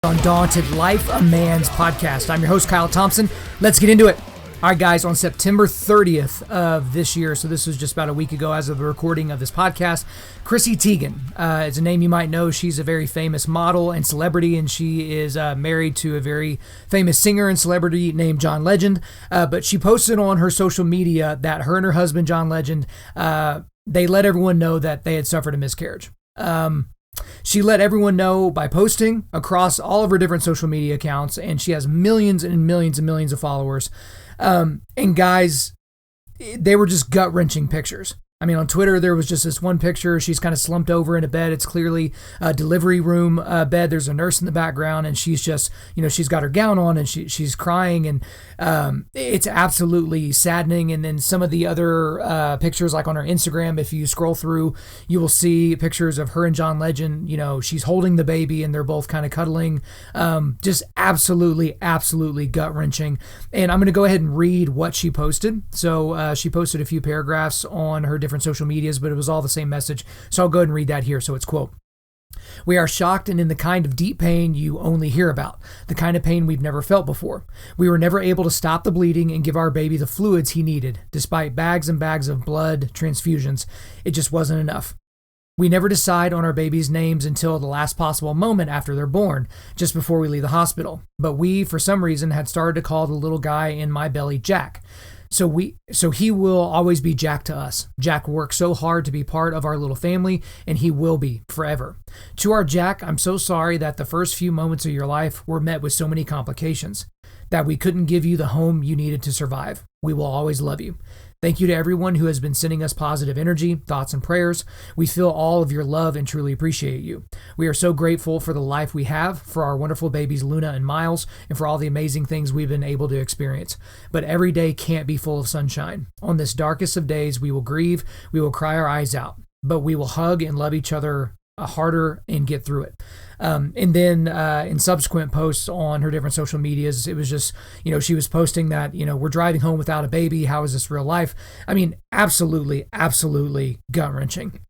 Undaunted.Life, a man's podcast. I'm your host, Kyle Thompson. Let's get into it. All right, guys, on September 30th of this year, so this was just about a week ago as of the recording of this podcast, Chrissy Teigen is a name you might know. She's a very famous model and celebrity, and she is married to a very famous singer and celebrity named John Legend. But she posted on her social media that her and her husband, John Legend, they let everyone know that they had suffered a miscarriage. She let everyone know by posting across all of her different social media accounts, and she has millions and millions and millions of followers. And guys, they were just gut-wrenching pictures. I mean, on Twitter, there was just this one picture. She's kind of slumped over in a bed. It's clearly a delivery room bed. There's a nurse in the background, and she's just, she's got her gown on, and she's crying, and it's absolutely saddening. And then some of the other pictures, like on her Instagram, if you scroll through, you will see pictures of her and John Legend. She's holding the baby, and they're both kind of cuddling. Just absolutely, absolutely gut-wrenching. And I'm going to go ahead and read what she posted. So she posted a few paragraphs on her different social medias, but it was all the same message. So I'll go ahead and read that here. So it's, quote, "We are shocked and in the kind of deep pain you only hear about, the kind of pain we've never felt before. We were never able to stop the bleeding and give our baby the fluids he needed, despite bags and bags of blood transfusions. It just wasn't enough. We never decide on our babies' names until the last possible moment after they're born, just before we leave the hospital. But we, for some reason, had started to call the little guy in my belly Jack. So he will always be Jack to us. Jack worked so hard to be part of our little family, and he will be forever. To our Jack, I'm so sorry that the first few moments of your life were met with so many complications, that we couldn't give you the home you needed to survive. We will always love you. Thank you to everyone who has been sending us positive energy, thoughts, and prayers. We feel all of your love and truly appreciate you. We are so grateful for the life we have, for our wonderful babies Luna and Miles, and for all the amazing things we've been able to experience. But every day can't be full of sunshine. On this darkest of days, we will grieve, we will cry our eyes out, but we will hug and love each other harder and get through it." And then in subsequent posts on her different social medias, it was just, she was posting that, we're driving home without a baby. How is this real life? I mean, absolutely, absolutely gut-wrenching.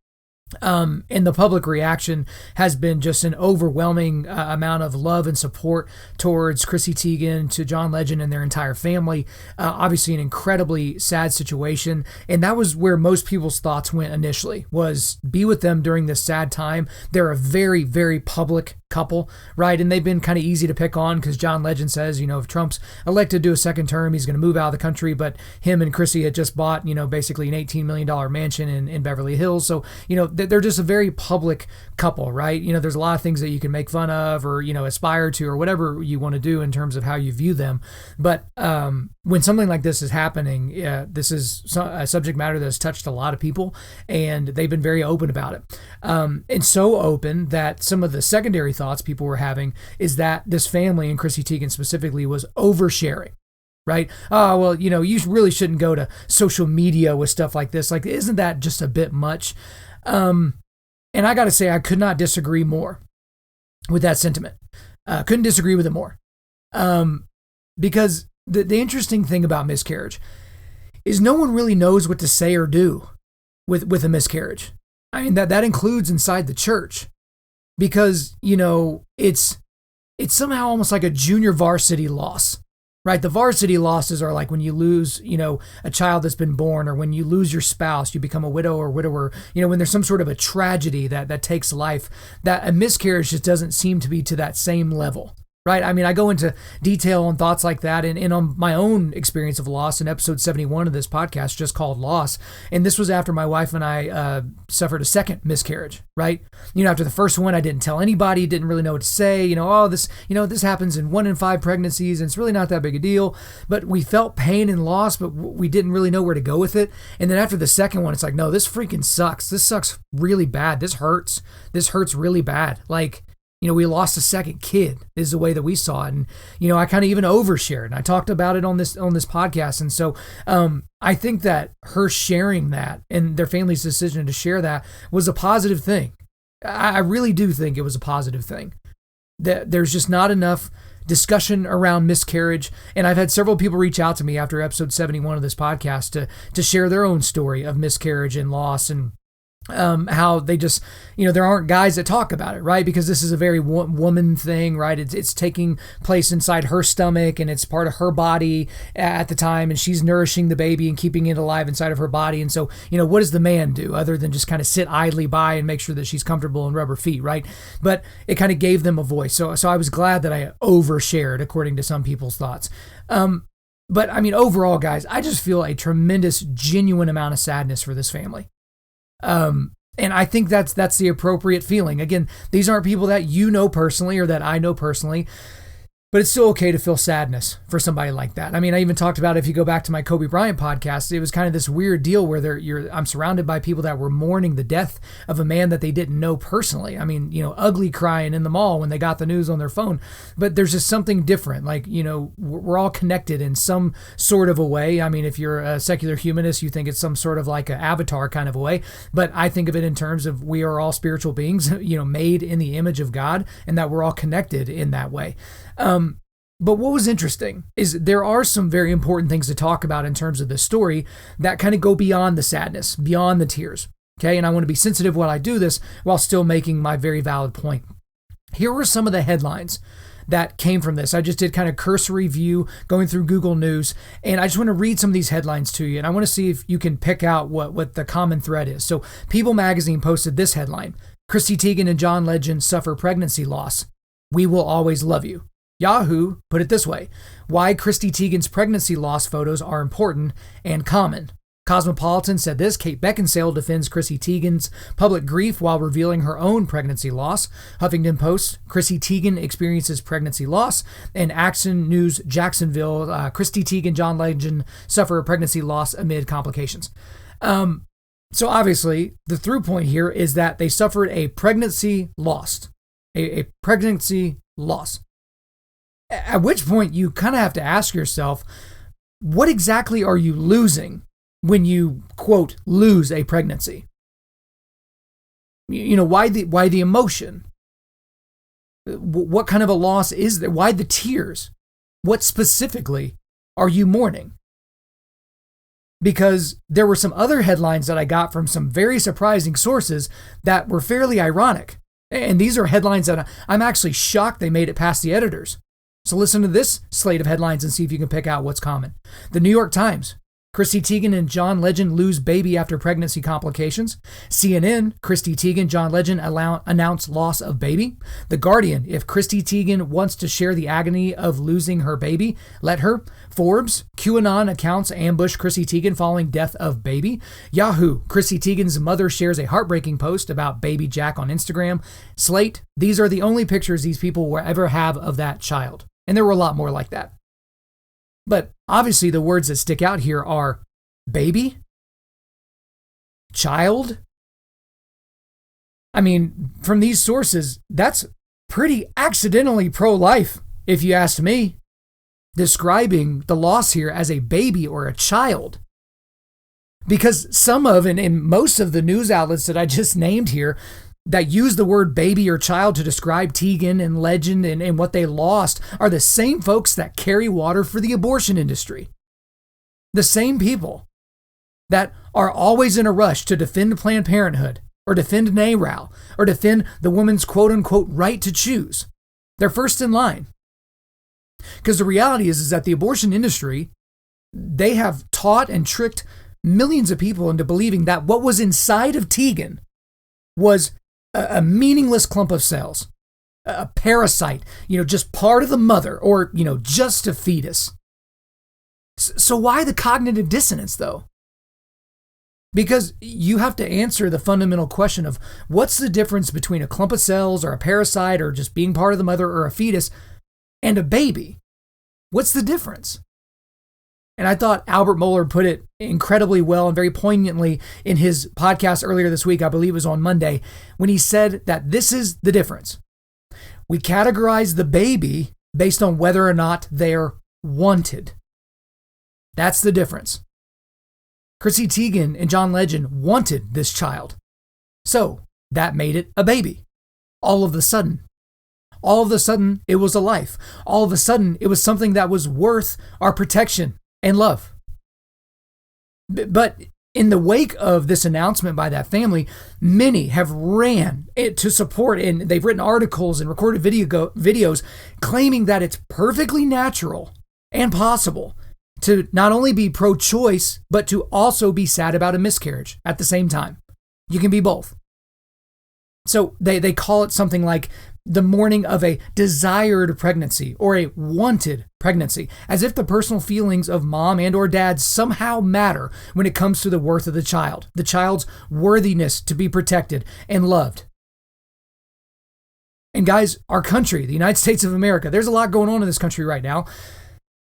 And the public reaction has been just an overwhelming amount of love and support towards Chrissy Teigen, to John Legend and their entire family. Obviously an incredibly sad situation. And that was where most people's thoughts went initially, was be with them during this sad time. They're a very, very public couple, right? And they've been kind of easy to pick on because John Legend says, if Trump's elected to a second term, he's going to move out of the country. But him and Chrissy had just bought, basically an $18 million mansion in Beverly Hills. So, they're just a very public couple, right? There's a lot of things that you can make fun of or, aspire to or whatever you want to do in terms of how you view them. But when something like this is happening, this is a subject matter that has touched a lot of people, and they've been very open about it. And so open that some of the secondary thoughts people were having is that this family, and Chrissy Teigen specifically, was oversharing. Right? Oh, well, you really shouldn't go to social media with stuff like this. Like, isn't that just a bit much? And I got to say, I could not disagree more with that sentiment. Couldn't disagree with it more. Because the interesting thing about miscarriage is no one really knows what to say or do with a miscarriage. I mean, that includes inside the church, because, it's somehow almost like a junior varsity loss. Right? The varsity losses are like when you lose, a child that's been born, or when you lose your spouse, you become a widow or widower, when there's some sort of a tragedy that takes life. That a miscarriage just doesn't seem to be to that same level. Right? I mean, I go into detail on thoughts like that and on my own experience of loss in episode 71 of this podcast, just called Loss. And this was after my wife and I suffered a second miscarriage, right? After the first one, I didn't tell anybody, didn't really know what to say. This happens in 1 in 5 pregnancies, and it's really not that big a deal. But we felt pain and loss, but we didn't really know where to go with it. And then after the second one, it's like, no, this freaking sucks. This sucks really bad. This hurts. This hurts really bad. Like, we lost a second kid is the way that we saw it. And, I kind of even overshared, and I talked about it on this podcast. And so, I think that her sharing that and their family's decision to share that was a positive thing. I really do think it was a positive thing. That there's just not enough discussion around miscarriage. And I've had several people reach out to me after episode 71 of this podcast to share their own story of miscarriage and loss. And how they just, there aren't guys that talk about it, right? Because this is a very woman thing, right? It's taking place inside her stomach, and it's part of her body at the time, and she's nourishing the baby and keeping it alive inside of her body. And so, what does the man do other than just kind of sit idly by and make sure that she's comfortable and rub her feet, right? But it kind of gave them a voice. So I was glad that I overshared according to some people's thoughts. But I mean, overall, guys, I just feel a tremendous, genuine amount of sadness for this family. And I think that's the appropriate feeling. Again, these aren't people that you know personally or that I know personally, but it's still okay to feel sadness for somebody like that. I mean, I even talked about, if you go back to my Kobe Bryant podcast, it was kind of this weird deal where I'm surrounded by people that were mourning the death of a man that they didn't know personally. I mean, ugly crying in the mall when they got the news on their phone. But there's just something different. Like, we're all connected in some sort of a way. I mean, if you're a secular humanist, you think it's some sort of like an avatar kind of a way. But I think of it in terms of we are all spiritual beings, made in the image of God, and that we're all connected in that way. But what was interesting is there are some very important things to talk about in terms of this story that kind of go beyond the sadness, beyond the tears. Okay. And I want to be sensitive while I do this while still making my very valid point. Here were some of the headlines that came from this. I just did kind of cursory view going through Google News, and I just want to read some of these headlines to you. And I want to see if you can pick out what the common thread is. So People magazine posted this headline: Chrissy Teigen and John Legend suffer pregnancy loss. We will always love you. Yahoo put it this way: why Chrissy Teigen's pregnancy loss photos are important and common. Cosmopolitan said this: Kate Beckinsale defends Chrissy Teigen's public grief while revealing her own pregnancy loss. Huffington Post: Chrissy Teigen experiences pregnancy loss. And Action News Jacksonville: Chrissy Teigen, John Legend suffer a pregnancy loss amid complications. So obviously the through point here is that they suffered a pregnancy loss. A pregnancy loss. At which point you kind of have to ask yourself, what exactly are you losing when you, quote, lose a pregnancy? Why the emotion? What kind of a loss is there? Why the tears? What specifically are you mourning? Because there were some other headlines that I got from some very surprising sources that were fairly ironic. And these are headlines that I'm actually shocked they made it past the editors. So listen to this slate of headlines and see if you can pick out what's common. The New York Times: Chrissy Teigen and John Legend lose baby after pregnancy complications. CNN: Chrissy Teigen, John Legend announce loss of baby. The Guardian: if Chrissy Teigen wants to share the agony of losing her baby, let her. Forbes: QAnon accounts ambush Chrissy Teigen following death of baby. Yahoo: Chrissy Teigen's mother shares a heartbreaking post about baby Jack on Instagram. Slate: these are the only pictures these people will ever have of that child. And there were a lot more like that. But obviously the words that stick out here are baby, child. I mean, from these sources, that's pretty accidentally pro-life, if you ask me, describing the loss here as a baby or a child. Because some of, and most of the news outlets that I just named here that use the word baby or child to describe Teigen and Legend and what they lost are the same folks that carry water for the abortion industry. The same people that are always in a rush to defend Planned Parenthood or defend NARAL or defend the woman's quote-unquote right to choose. They're first in line. Because the reality is that the abortion industry, they have taught and tricked millions of people into believing that what was inside of Teigen was a meaningless clump of cells, a parasite, just part of the mother, or, just a fetus. So why the cognitive dissonance, though? Because you have to answer the fundamental question of what's the difference between a clump of cells or a parasite or just being part of the mother or a fetus and a baby? What's the difference? And I thought Albert Mohler put it incredibly well and very poignantly in his podcast earlier this week, I believe it was on Monday, when he said that this is the difference. We categorize the baby based on whether or not they're wanted. That's the difference. Chrissy Teigen and John Legend wanted this child. So that made it a baby. All of a sudden, it was a life. All of a sudden, it was something that was worth our protection and love. But In the wake of this announcement by that family, many have ran it to support, and they've written articles and recorded videos claiming that it's perfectly natural and possible to not only be pro-choice, but to also be sad about a miscarriage at the same time. You can be both. So they call it something like the mourning of a desired pregnancy or a wanted pregnancy, as if the personal feelings of mom and or dad somehow matter when it comes to the worth of the child's worthiness to be protected and loved. And guys, our country, the United States of America, there's a lot going on in this country right now.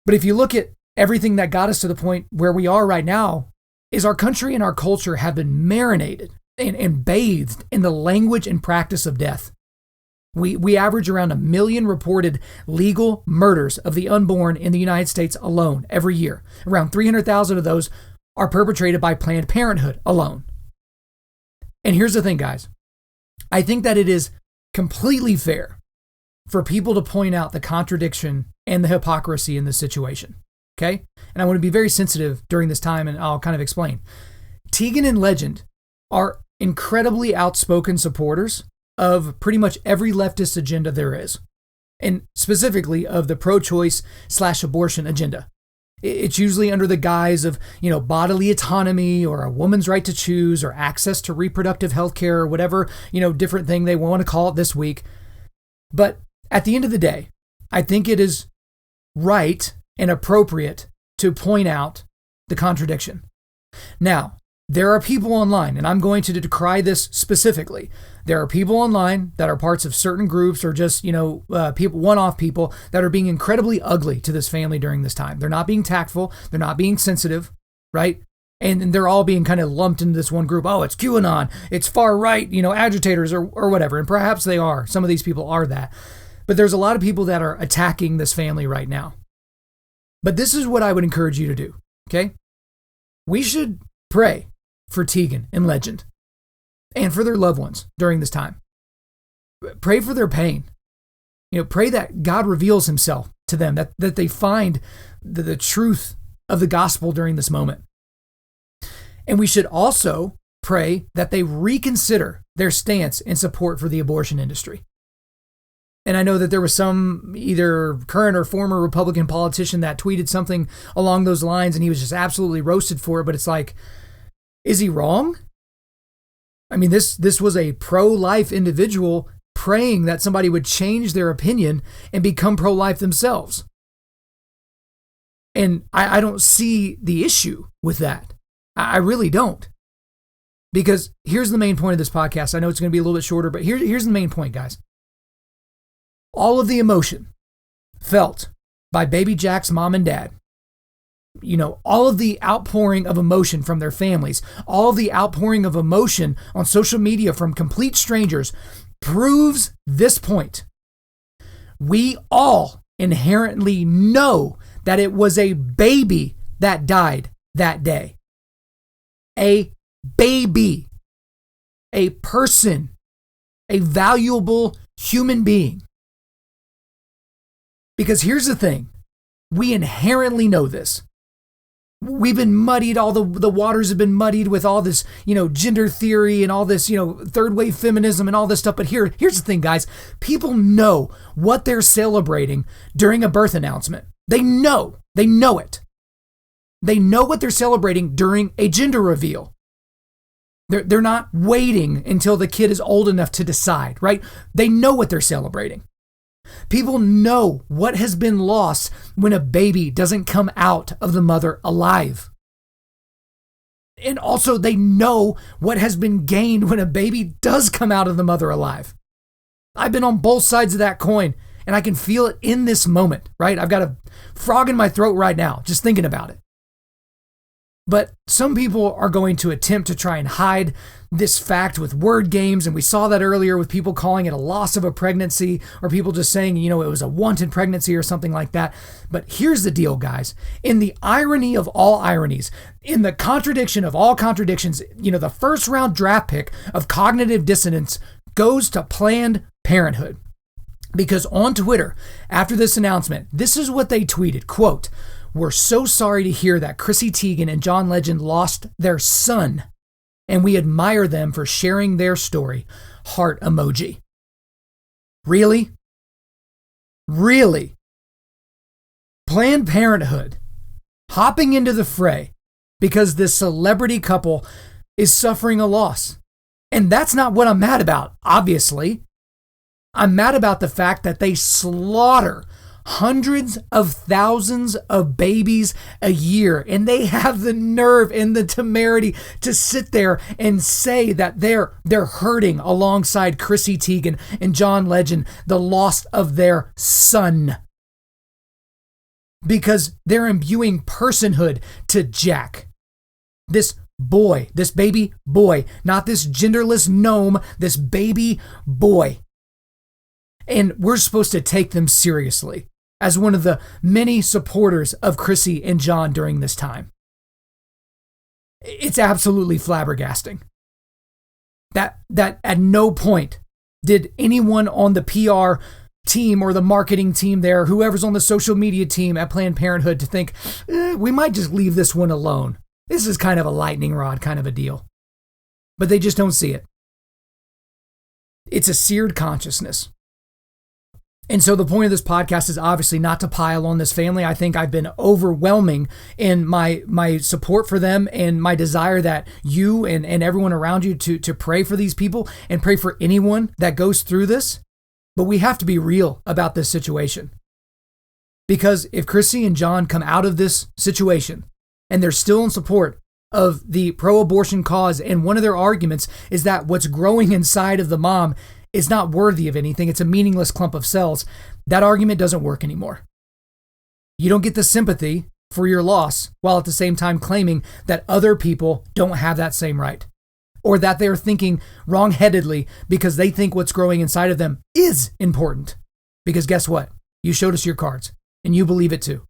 But if you look at everything that got us to the point where we are right now, is our country and our culture have been marinated and bathed in the language and practice of death. We average around 1 million reported legal murders of the unborn in the United States alone every year. Around 300,000 of those are perpetrated by Planned Parenthood alone. And here's the thing, guys. I think that it is completely fair for people to point out the contradiction and the hypocrisy in this situation. Okay? And I want to be very sensitive during this time, and I'll kind of explain. Tegan and Legend are incredibly outspoken supporters of pretty much every leftist agenda there is, and specifically of the pro-choice/abortion agenda. It's usually under the guise of, bodily autonomy or a woman's right to choose or access to reproductive health care or whatever, different thing they want to call it this week. But at the end of the day, I think it is right and appropriate to point out the contradiction. Now, there are people online, and I'm going to decry this specifically. There are people online that are parts of certain groups or just, people, one-off people that are being incredibly ugly to this family during this time. They're not being tactful. They're not being sensitive, right? And they're all being kind of lumped into this one group. Oh, it's QAnon. It's far right, agitators or whatever. And perhaps they are. Some of these people are that. But there's a lot of people that are attacking this family right now. But this is what I would encourage you to do, okay? We should pray for Tegan and Legend and for their loved ones during this time. Pray for their pain. Pray that God reveals himself to them, that they find the truth of the gospel during this moment. And we should also pray that they reconsider their stance and support for the abortion industry. And I know that there was some either current or former Republican politician that tweeted something along those lines, and he was just absolutely roasted for it. But it's like, is he wrong? I mean, this was a pro-life individual praying that somebody would change their opinion and become pro-life themselves. And I don't see the issue with that. I really don't. Because here's the main point of this podcast. I know it's going to be a little bit shorter, but here's the main point, guys. All of the emotion felt by baby Jack's mom and dad, all of the outpouring of emotion from their families, all of the outpouring of emotion on social media from complete strangers proves this point. We all inherently know that it was a baby that died that day. A baby, a person, a valuable human being. Because here's the thing, we inherently know this. We've been muddied, all the waters have been muddied with all this, gender theory and all this, third wave feminism and all this stuff. But here's the thing, guys. People know what they're celebrating during a birth announcement. They know it. They know what they're celebrating during a gender reveal. They're not waiting until the kid is old enough to decide, right? They know what they're celebrating. People know what has been lost when a baby doesn't come out of the mother alive. And also they know what has been gained when a baby does come out of the mother alive. I've been on both sides of that coin, and I can feel it in this moment, right? I've got a frog in my throat right now, just thinking about it. But some people are going to attempt to try and hide this fact with word games, and we saw that earlier with people calling it a loss of a pregnancy, or people just saying, it was a wanted pregnancy or something like that. But here's the deal, guys. In the irony of all ironies, in the contradiction of all contradictions, the first round draft pick of cognitive dissonance goes to Planned Parenthood. Because on Twitter, after this announcement, this is what they tweeted, quote, We're so sorry to hear that Chrissy Teigen and John Legend lost their son, and we admire them for sharing their story. Heart emoji. Really? Really? Planned Parenthood hopping into the fray because this celebrity couple is suffering a loss. And that's not what I'm mad about, obviously. I'm mad about the fact that they slaughter hundreds of thousands of babies a year, and they have the nerve and the temerity to sit there and say that they're hurting alongside Chrissy Teigen and John Legend the loss of their son, because they're imbuing personhood to Jack, this boy, this baby boy, not this genderless gnome, this baby boy. And we're supposed to take them seriously as one of the many supporters of Chrissy and John during this time. It's absolutely flabbergasting that at no point did anyone on the PR team or the marketing team there, whoever's on the social media team at Planned Parenthood, to think, we might just leave this one alone. This is kind of a lightning rod kind of a deal. But they just don't see it. It's a seared consciousness. And so the point of this podcast is obviously not to pile on this family. I think I've been overwhelming in my support for them and my desire that you and everyone around you to pray for these people and pray for anyone that goes through this. But we have to be real about this situation. Because if Chrissy and John come out of this situation and they're still in support of the pro-abortion cause, and one of their arguments is that what's growing inside of the mom is not worthy of anything, it's a meaningless clump of cells, that argument doesn't work anymore. You don't get the sympathy for your loss while at the same time claiming that other people don't have that same right, or that they're thinking wrong-headedly because they think what's growing inside of them is important. Because guess what? You showed us your cards, and you believe it too.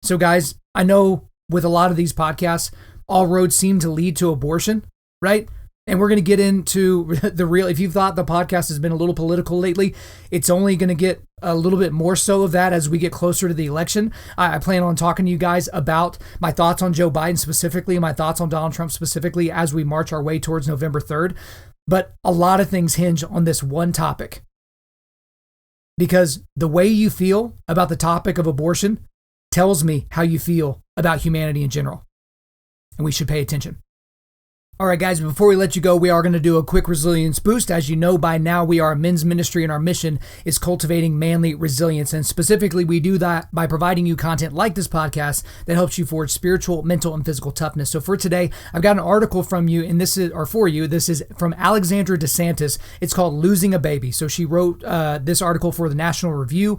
So guys, I know with a lot of these podcasts, all roads seem to lead to abortion, right? And we're going to get into the real, if you thought the podcast has been a little political lately, it's only going to get a little bit more so of that as we get closer to the election. I plan on talking to you guys about my thoughts on Joe Biden specifically, my thoughts on Donald Trump specifically as we march our way towards November 3rd. But a lot of things hinge on this one topic. Because the way you feel about the topic of abortion tells me how you feel about humanity in general. And we should pay attention. All right, guys, before we let you go, we are going to do a quick resilience boost. As you know by now, we are a men's ministry, and our mission is cultivating manly resilience. And specifically, we do that by providing you content like this podcast that helps you forge spiritual, mental, and physical toughness. So for today, I've got an article from you, and this is from Alexandra DeSantis. It's called Losing a Baby. So she wrote this article for the National Review.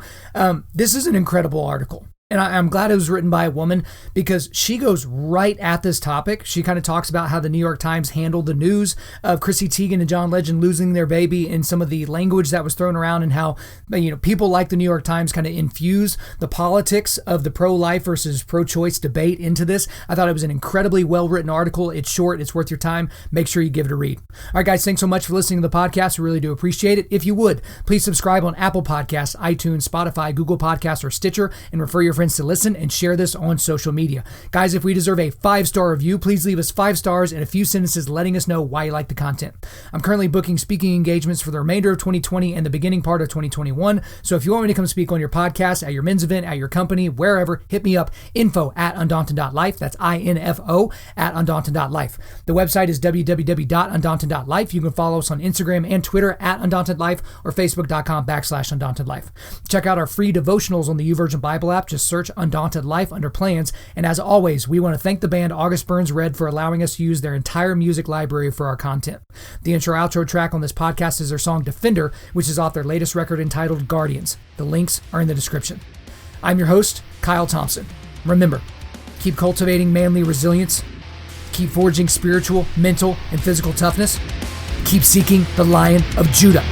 This is an incredible article. And I'm glad it was written by a woman because she goes right at this topic. She kind of talks about how the New York Times handled the news of Chrissy Teigen and John Legend losing their baby, and some of the language that was thrown around, and how, people like the New York Times kind of infuse the politics of the pro-life versus pro-choice debate into this. I thought it was an incredibly well-written article. It's short. It's worth your time. Make sure you give it a read. All right, guys, thanks so much for listening to the podcast. We really do appreciate it. If you would, please subscribe on Apple Podcasts, iTunes, Spotify, Google Podcasts, or Stitcher, and refer your friends to listen and share this on social media. Guys, if we deserve a 5-star review, please leave us 5 stars and a few sentences letting us know why you like the content. I'm currently booking speaking engagements for the remainder of 2020 and the beginning part of 2021. So if you want me to come speak on your podcast, at your men's event, at your company, wherever, hit me up, info@Undaunted.Life. That's info @Undaunted.Life. The website is www.Undaunted.Life. You can follow us on Instagram and Twitter @Undaunted.Life or Facebook.com/Undaunted.Life. Check out our free devotionals on the YouVersion Bible app. Just search Undaunted.Life under plans. And as always, we want to thank the band August Burns Red for allowing us to use their entire music library for our content. The intro-outro track on this podcast is their song Defender, which is off their latest record entitled Guardians. The links are in the description. I'm your host, Kyle Thompson. Remember, keep cultivating manly resilience, keep forging spiritual, mental, and physical toughness, keep seeking the Lion of Judah.